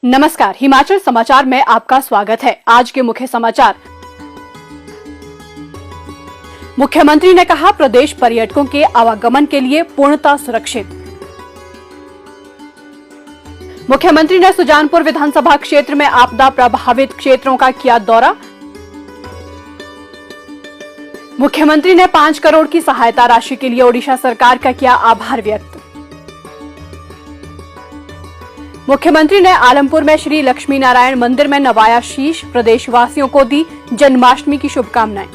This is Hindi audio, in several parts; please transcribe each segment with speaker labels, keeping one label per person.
Speaker 1: नमस्कार, हिमाचल समाचार में आपका स्वागत है। आज के मुख्य समाचार। मुख्यमंत्री ने कहा, प्रदेश पर्यटकों के आवागमन के लिए पूर्णतः सुरक्षित। मुख्यमंत्री ने सुजानपुर विधानसभा क्षेत्र में आपदा प्रभावित क्षेत्रों का किया दौरा। मुख्यमंत्री ने 5 करोड़ की सहायता राशि के लिए ओडिशा सरकार का किया आभार व्यक्त। मुख्यमंत्री ने आलमपुर में श्री लक्ष्मी नारायण मंदिर में नवाया शीश, प्रदेशवासियों को दी जन्माष्टमी की शुभकामनाएं।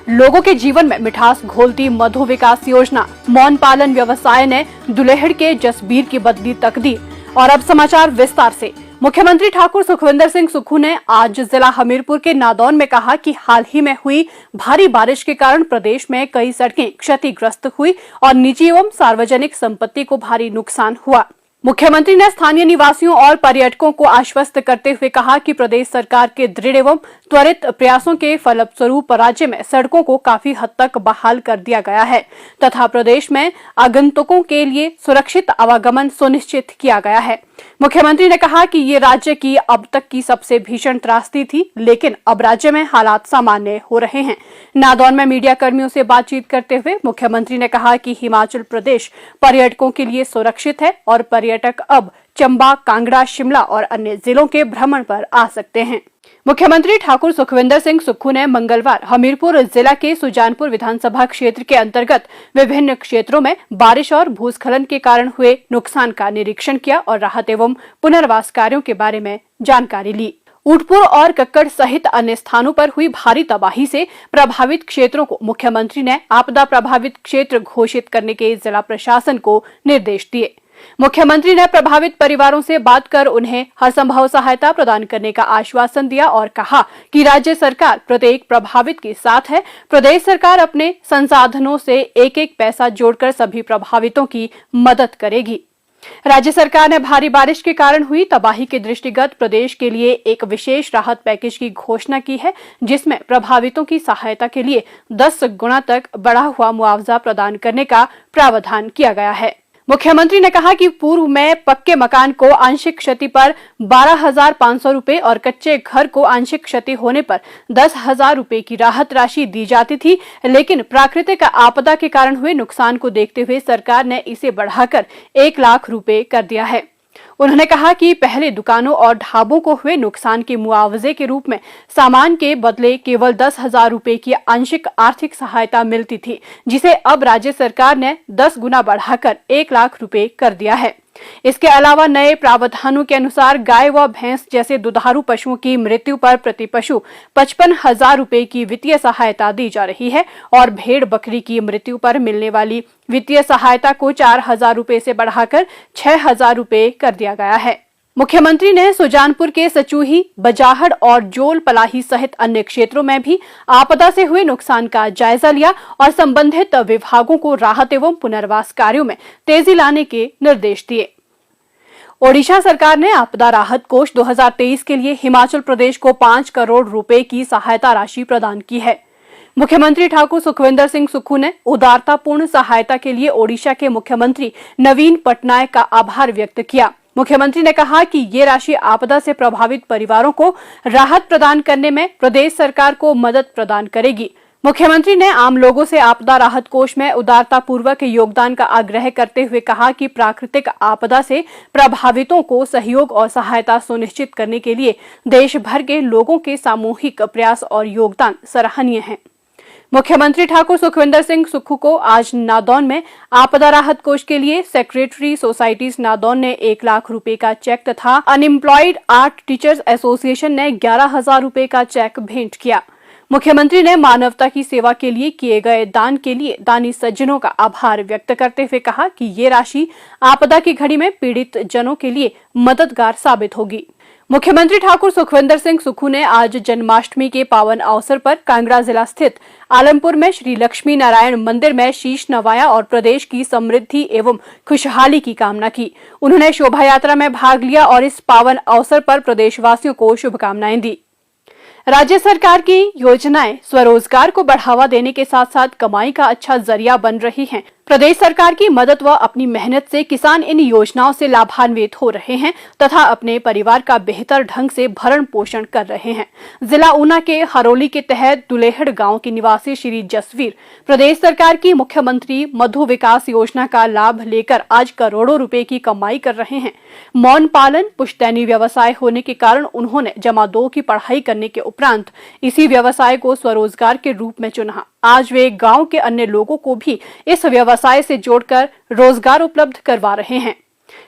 Speaker 1: लोगों के जीवन में मिठास घोलती मधु विकास योजना, मौन पालन व्यवसाय ने दुलेहड़ के जसबीर की बदली तकदीर। और अब समाचार विस्तार से। मुख्यमंत्री ठाकुर सुखविंदर सिंह सुक्खू ने आज जिला हमीरपुर के नादौन में कहा कि हाल ही में हुई भारी बारिश के कारण प्रदेश में कई सड़कें क्षतिग्रस्त हुई और निजी एवं सार्वजनिक संपत्ति को भारी नुकसान हुआ। मुख्यमंत्री ने स्थानीय निवासियों और पर्यटकों को आश्वस्त करते हुए कहा कि प्रदेश सरकार के दृढ़ एवं त्वरित प्रयासों के फलस्वरूप राज्य में सड़कों को काफी हद तक बहाल कर दिया गया है तथा प्रदेश में आगंतुकों के लिए सुरक्षित आवागमन सुनिश्चित किया गया है। मुख्यमंत्री ने कहा कि ये राज्य की अब तक की सबसे भीषण त्रासदी थी, लेकिन अब राज्य में हालात सामान्य हो रहे हैं। नादौन में मीडिया कर्मियों से बातचीत करते हुए मुख्यमंत्री ने कहा कि हिमाचल प्रदेश पर्यटकों के लिए सुरक्षित है और पर्यटक अब चंबा, कांगड़ा, शिमला और अन्य जिलों के भ्रमण पर आ सकते हैं। मुख्यमंत्री ठाकुर सुखविंदर सिंह सुक्खू ने मंगलवार हमीरपुर जिला के सुजानपुर विधानसभा क्षेत्र के अंतर्गत विभिन्न क्षेत्रों में बारिश और भूस्खलन के कारण हुए नुकसान का निरीक्षण किया और राहत एवं पुनर्वास कार्यों के बारे में जानकारी ली। ऊंटपुर और कक्कड़ सहित अन्य स्थानों पर हुई भारी तबाही से प्रभावित क्षेत्रों को मुख्यमंत्री ने आपदा प्रभावित क्षेत्र घोषित करने के जिला प्रशासन को निर्देश दिए। मुख्यमंत्री ने प्रभावित परिवारों से बात कर उन्हें हर संभव सहायता प्रदान करने का आश्वासन दिया और कहा कि राज्य सरकार प्रत्येक प्रभावित के साथ है। प्रदेश सरकार अपने संसाधनों से एक एक पैसा जोड़कर सभी प्रभावितों की मदद करेगी। राज्य सरकार ने भारी बारिश के कारण हुई तबाही के दृष्टिगत प्रदेश के लिए एक विशेष राहत पैकेज की घोषणा की है, जिसमें प्रभावितों की सहायता के लिए 10 गुना तक बढ़ा हुआ मुआवजा प्रदान करने का प्रावधान किया गया है। मुख्यमंत्री ने कहा कि पूर्व में पक्के मकान को आंशिक क्षति पर 12,500 रुपए और कच्चे घर को आंशिक क्षति होने पर 10,000 रुपए की राहत राशि दी जाती थी, लेकिन प्राकृतिक आपदा के कारण हुए नुकसान को देखते हुए सरकार ने इसे बढ़ाकर 1 लाख रुपए कर दिया है। उन्होंने कहा कि पहले दुकानों और ढाबों को हुए नुकसान के मुआवजे के रूप में सामान के बदले केवल 10,000 रुपए की आंशिक आर्थिक सहायता मिलती थी, जिसे अब राज्य सरकार ने 10 गुना बढ़ाकर 1 लाख रुपए कर दिया है। इसके अलावा नए प्रावधानों के अनुसार गाय व भैंस जैसे दुधारू पशुओं की मृत्यु पर प्रति पशु 55,000 रुपए की वित्तीय सहायता दी जा रही है और भेड़ बकरी की मृत्यु पर मिलने वाली वित्तीय सहायता को 4,000 रुपए से बढ़ाकर 6,000 रुपए कर दिया गया है। मुख्यमंत्री ने सुजानपुर के सचूही, बजाहड़ और जोल पलाही सहित अन्य क्षेत्रों में भी आपदा से हुए नुकसान का जायजा लिया और संबंधित विभागों को राहत एवं पुनर्वास कार्यों में तेजी लाने के निर्देश दिए। ओडिशा सरकार ने आपदा राहत कोष 2023 के लिए हिमाचल प्रदेश को 5 करोड़ रुपए की सहायता राशि प्रदान की है। मुख्यमंत्री ठाकुर सुखविंदर सिंह सुक्खू ने उदारतापूर्ण सहायता के लिए ओडिशा के मुख्यमंत्री नवीन पटनायक का आभार व्यक्त किया। मुख्यमंत्री ने कहा कि ये राशि आपदा से प्रभावित परिवारों को राहत प्रदान करने में प्रदेश सरकार को मदद प्रदान करेगी। मुख्यमंत्री ने आम लोगों से आपदा राहत कोष में उदारतापूर्वक योगदान का आग्रह करते हुए कहा कि प्राकृतिक आपदा से प्रभावितों को सहयोग और सहायता सुनिश्चित करने के लिए देश भर के लोगों के सामूहिक प्रयास और योगदान सराहनीय है। मुख्यमंत्री ठाकुर सुखविंदर सिंह सुक्खू को आज नादौन में आपदा राहत कोष के लिए सेक्रेटरी सोसाइटीज नादौन ने 1 लाख रुपए का चेक तथा अनएम्प्लॉयड आर्ट टीचर्स एसोसिएशन ने 11,000 रुपए का चेक भेंट किया। मुख्यमंत्री ने मानवता की सेवा के लिए किए गए दान के लिए दानी सज्जनों का आभार व्यक्त करते हुए कहा कि ये राशि आपदा की घड़ी में पीड़ित जनों के लिए मददगार साबित होगी। मुख्यमंत्री ठाकुर सुखविंदर सिंह सुक्खू ने आज जन्माष्टमी के पावन अवसर पर कांगड़ा जिला स्थित आलमपुर में श्री लक्ष्मी नारायण मंदिर में शीश नवाया और प्रदेश की समृद्धि एवं खुशहाली की कामना की। उन्होंने शोभा यात्रा में भाग लिया और इस पावन अवसर पर प्रदेशवासियों को शुभकामनाएं दी। राज्य सरकार की योजनाएं स्वरोजगार को बढ़ावा देने के साथ साथ कमाई का अच्छा जरिया बन रही हैं। प्रदेश सरकार की मदद व अपनी मेहनत से किसान इन योजनाओं से लाभान्वित हो रहे हैं तथा अपने परिवार का बेहतर ढंग से भरण पोषण कर रहे हैं। जिला ऊना के हरोली के तहत दुलेहड़ गांव के निवासी श्री जसवीर प्रदेश सरकार की मुख्यमंत्री मधु विकास योजना का लाभ लेकर आज करोड़ों रुपए की कमाई कर रहे हैं। मौन पालन पुश्तैनी व्यवसाय होने के कारण उन्होंने जमा 2 की पढ़ाई करने के उपरांत इसी व्यवसाय को स्वरोजगार के रूप में चुना। आज वे गांव के अन्य लोगों को भी इस व्यवसाय से जोड़कर रोजगार उपलब्ध करवा रहे हैं।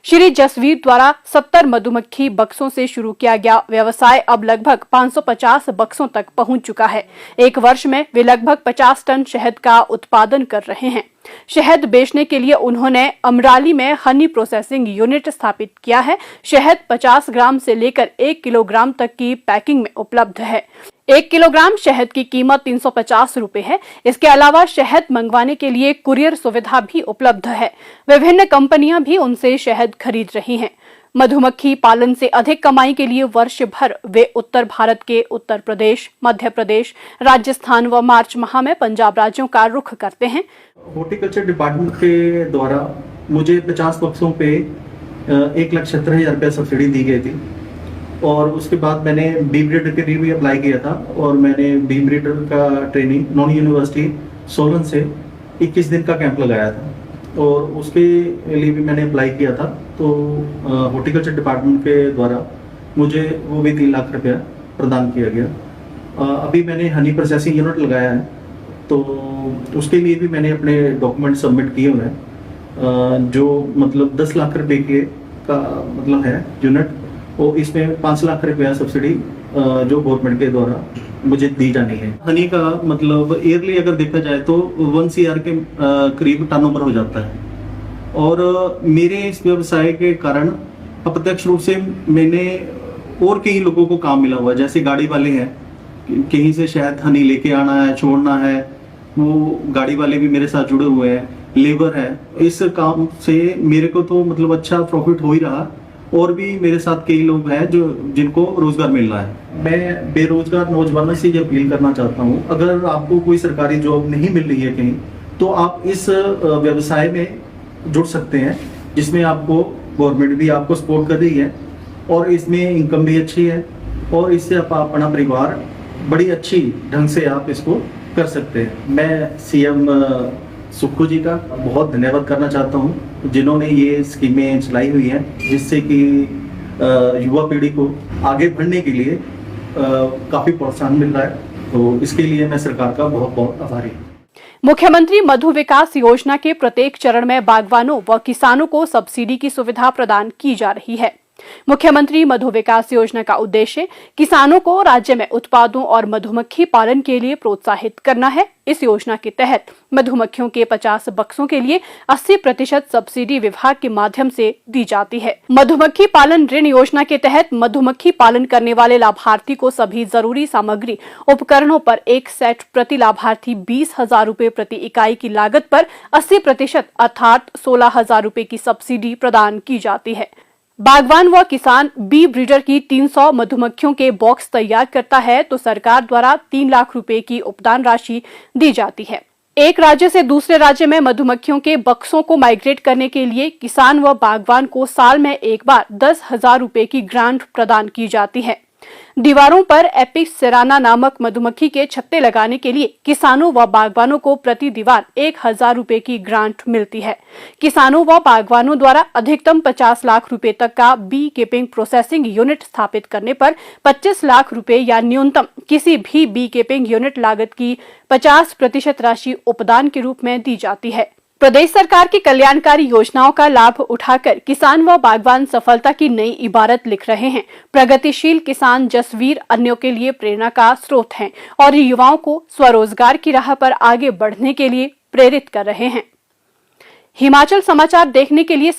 Speaker 1: श्री जसवीर द्वारा 70 मधुमक्खी बक्सों से शुरू किया गया व्यवसाय अब लगभग 550 बक्सों तक पहुंच चुका है। एक वर्ष में वे लगभग 50 टन शहद का उत्पादन कर रहे हैं। शहद बेचने के लिए उन्होंने अमराली में हनी प्रोसेसिंग यूनिट स्थापित किया है। शहद 50 ग्राम से लेकर 1 किलोग्राम तक की पैकिंग में उपलब्ध है। 1 किलोग्राम शहद की कीमत 350 रुपए है। इसके अलावा शहद मंगवाने के लिए कुरियर सुविधा भी उपलब्ध है। विभिन्न कंपनियां भी उनसे शहद खरीद रही हैं। मधुमक्खी पालन से अधिक कमाई के लिए वर्ष भर वे उत्तर भारत के उत्तर प्रदेश, मध्य प्रदेश, राजस्थान व मार्च माह में पंजाब राज्यों का रुख करते हैं।
Speaker 2: हॉर्टिकल्चर डिपार्टमेंट के द्वारा मुझे 50 बक्सों पे 1,70,000 रुपया सब्सिडी दी गई थी और उसके बाद मैंने बी ब्रीडर के लिए भी अप्लाई किया था और मैंने बी ब्रीडर का ट्रेनिंग नॉन यूनिवर्सिटी सोलन से 21 दिन का कैंप लगाया था और उसके लिए भी मैंने अप्लाई किया था। तो हॉर्टिकल्चर डिपार्टमेंट के द्वारा मुझे वो भी 3 लाख रुपया प्रदान किया गया। अभी मैंने हनी प्रोसेसिंग यूनिट लगाया है तो उसके लिए भी मैंने अपने डॉक्यूमेंट सबमिट किए हुए हैं जो मतलब 10 लाख रुपए के का मतलब है यूनिट और इसमें 5 लाख रुपया सब्सिडी जो गवर्नमेंट के द्वारा मुझे दी जानी है। हनी का मतलब ईयरली अगर देखा जाए तो 1 CR के करीब टर्नओवर हो जाता है और मेरे इस व्यवसाय के कारण अप्रत्यक्ष रूप से मैंने और कई लोगों को काम मिला हुआ है। जैसे गाड़ी वाले हैं, कहीं से शहद हनी लेके आना है, छोड़ना है, वो गाड़ी वाले भी मेरे साथ जुड़े हुए हैं। लेबर है, इस काम से मेरे को तो मतलब अच्छा प्रॉफिट हो ही रहा और भी मेरे साथ कई लोग हैं जो जिनको रोजगार मिल रहा है। मैं बेरोजगार नौजवानों से ये अपील करना चाहता हूँ, अगर आपको कोई सरकारी जॉब नहीं मिल रही है कहीं तो आप इस व्यवसाय में जुड़ सकते हैं जिसमें आपको गवर्नमेंट भी आपको सपोर्ट कर रही है और इसमें इनकम भी अच्छी है और इससे आप अपना परिवार बड़ी अच्छी ढंग से आप इसको कर सकते हैं। मैं CM सुक्खू जी का बहुत धन्यवाद करना चाहता हूँ जिन्होंने ये स्कीमें चलाई हुई हैं जिससे कि युवा पीढ़ी को आगे बढ़ने के लिए काफी प्रोत्साहन मिल रहा है। तो इसके लिए मैं सरकार का बहुत बहुत आभारी हूँ।
Speaker 1: मुख्यमंत्री मधु विकास योजना के प्रत्येक चरण में बागवानों व किसानों को सब्सिडी की सुविधा प्रदान की जा रही है। मुख्यमंत्री मधु विकास योजना का उद्देश्य किसानों को राज्य में उत्पादों और मधुमक्खी पालन के लिए प्रोत्साहित करना है। इस योजना के तहत मधुमक्खियों के 50 बक्सों के लिए 80% सब्सिडी विभाग के माध्यम से दी जाती है। मधुमक्खी पालन ऋण योजना के तहत मधुमक्खी पालन करने वाले लाभार्थी को सभी जरूरी सामग्री उपकरणों पर एक सेट प्रति लाभार्थी 20,000 रुपए प्रति इकाई की लागत पर 80% अर्थात 16,000 रुपए की सब्सिडी प्रदान की जाती है। बागवान व किसान बी ब्रीडर की 300 मधुमक्खियों के बॉक्स तैयार करता है तो सरकार द्वारा 3 लाख रुपए की उपदान राशि दी जाती है। एक राज्य से दूसरे राज्य में मधुमक्खियों के बक्सों को माइग्रेट करने के लिए किसान व बागवान को साल में एक बार 10,000 रुपए की ग्रांट प्रदान की जाती है। दीवारों पर एपिस सेराना नामक मधुमक्खी के छत्ते लगाने के लिए किसानों व बागवानों को प्रति दीवार 1,000 रुपए की ग्रांट मिलती है। किसानों व बागवानों द्वारा अधिकतम 50 लाख रुपए तक का बी कीपिंग प्रोसेसिंग यूनिट स्थापित करने पर 25 लाख रुपए या न्यूनतम किसी भी बी कीपिंग यूनिट लागत की 50% राशि उपदान के रूप में दी जाती है। प्रदेश सरकार की कल्याणकारी योजनाओं का लाभ उठाकर किसान व बागवान सफलता की नई इबारत लिख रहे हैं। प्रगतिशील किसान जसवीर अन्यों के लिए प्रेरणा का स्रोत हैं और युवाओं को स्वरोजगार की राह पर आगे बढ़ने के लिए प्रेरित कर रहे हैं। हिमाचल समाचार देखने के लिए